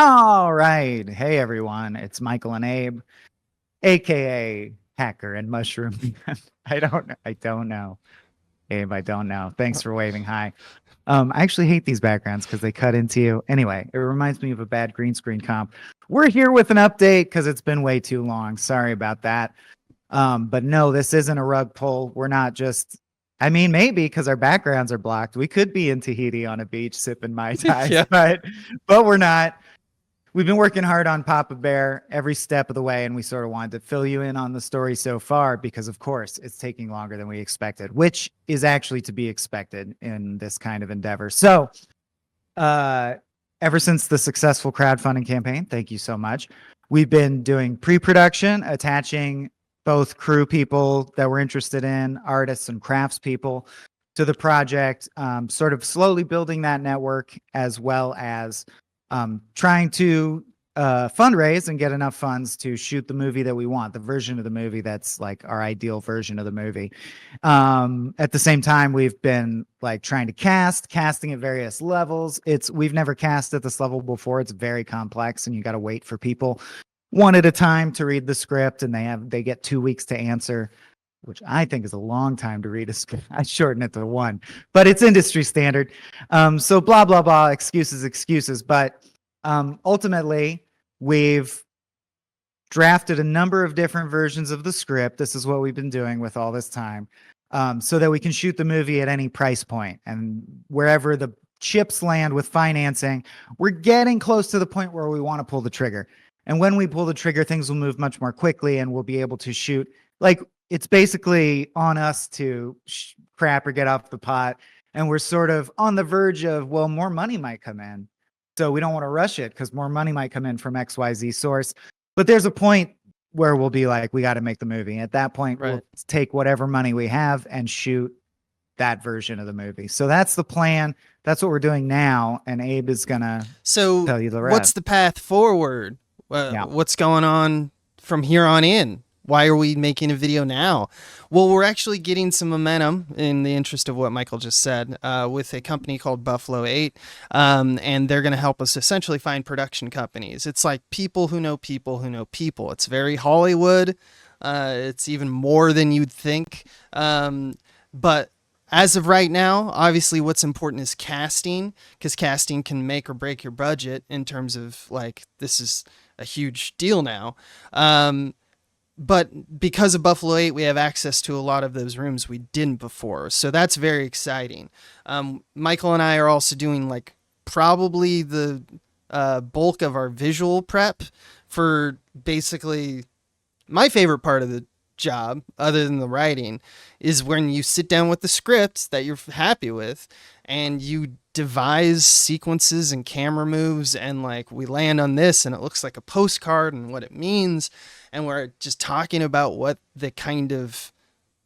All right. Hey, everyone. It's Michael and Abe, aka Hacker and Mushroom. I don't know. Abe, I don't know. Thanks for waving hi. I actually hate these backgrounds because they cut into you. Anyway, it reminds me of a bad green screen comp. We're here with an update because it's been way too long. Sorry about that. But no, this isn't a rug pull. We're not just, I mean, maybe because our backgrounds are blocked. We could be in Tahiti on a beach sipping Mai Tais, Yeah. but we're not. We've been working hard on Papa Bear every step of the way, and we sort of wanted to fill you in on the story so far because, of course, it's taking longer than we expected, which is actually to be expected in this kind of endeavor. So, uh, ever since the successful crowdfunding campaign, thank you so much. We've been doing pre-production, attaching both crew people that we're interested in, artists and craftspeople to the project, sort of slowly building that network as well as trying to fundraise and get enough funds to shoot the movie that we want, the version of the movie that's like our ideal version of the movie. At the same time, we've been like trying to casting at various levels. We've never cast at this level before. It's very complex, and you got to wait for people one at a time to read the script, and they get 2 weeks to answer, which I think is a long time to read a script. I shorten it to one, but it's industry standard. So blah blah blah, excuses. But ultimately, we've drafted a number of different versions of the script. This is what we've been doing with all this time, so that we can shoot the movie at any price point and wherever the chips land with financing. We're getting close to the point where we want to pull the trigger. And when we pull the trigger, things will move much more quickly, and we'll be able to shoot like it's basically on us to crap or get off the pot. And we're sort of on the verge of, well, more money might come in. So we don't want to rush it because more money might come in from XYZ source. But there's a point where we'll be like, we got to make the movie. At that point, Right. we'll take whatever money we have and shoot that version of the movie. So that's the plan. That's what we're doing now. And Abe is going to So, tell you the what's rest. the path forward? Yeah. What's going on from here on in? Why are we making a video now? Well, we're actually getting some momentum in the interest of what Michael just said with a company called Buffalo 8. And they're going to help us essentially find production companies. It's like people who know people who know people. It's very Hollywood. It's even more than you'd think. But as of right now, obviously what's important is casting, because casting can make or break your budget in terms of like, this is a huge deal now. But because of Buffalo 8, we have access to a lot of those rooms we didn't before. So that's very exciting. Michael and I are also doing like probably the bulk of our visual prep for basically my favorite part of the job, other than the writing, is when you sit down with the script that you're happy with and you devise sequences and camera moves, and like we land on this and it looks like a postcard and what it means, and we're just talking about what the kind of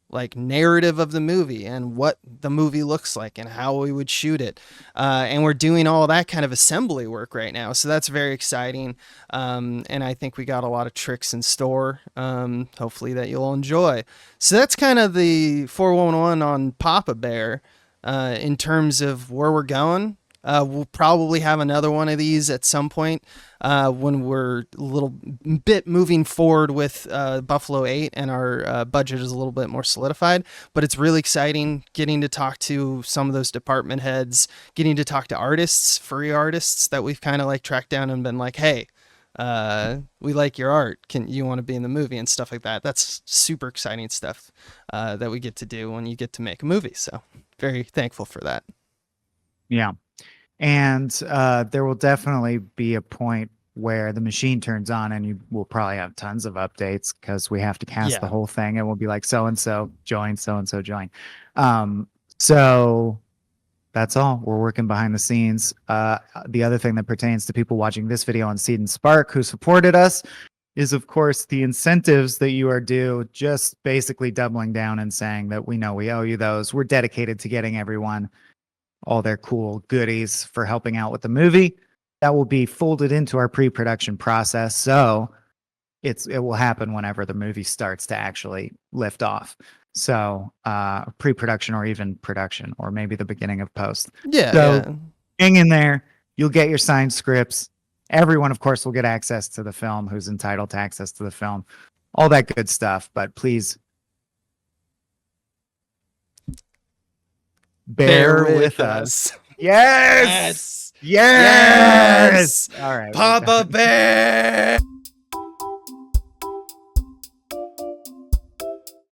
like narrative of the movie and what the movie looks like and how we would shoot it. And we're doing all that kind of assembly work right now. So that's very exciting. And I think we got a lot of tricks in store, hopefully that you'll enjoy. So that's kind of the 411 on Papa Bear in terms of where we're going. We'll probably have another one of these at some point when we're a little bit moving forward with Buffalo 8 and our budget is a little bit more solidified. But it's really exciting getting to talk to some of those department heads, getting to talk to artists, free artists that we've kind of like tracked down and been like, hey, we like your art. Can you want to be in the movie and stuff like that? That's super exciting stuff that we get to do when you get to make a movie. So very thankful for that. Yeah. And there will definitely be a point where the machine turns on and you will probably have tons of updates because we have to cast the Yeah. whole thing and we'll be like, so and so join, so and so join. So that's all. We're working behind the scenes. The other thing that pertains to people watching this video on Seed and Spark who supported us is, of course, the incentives that you are due, just basically doubling down and saying that we know we owe you those. We're dedicated to getting everyone all their cool goodies for helping out with the movie. That will be folded into our pre-production process. So it will happen whenever the movie starts to actually lift off. So pre-production or even production, or maybe the beginning of post. Yeah. So Yeah. hang in there. You'll get your signed scripts Everyone, of course, will get access to the film who's entitled to access to the film. All that good stuff. But please bear with us. Yes. Yes. Yes. All right. Papa Bear.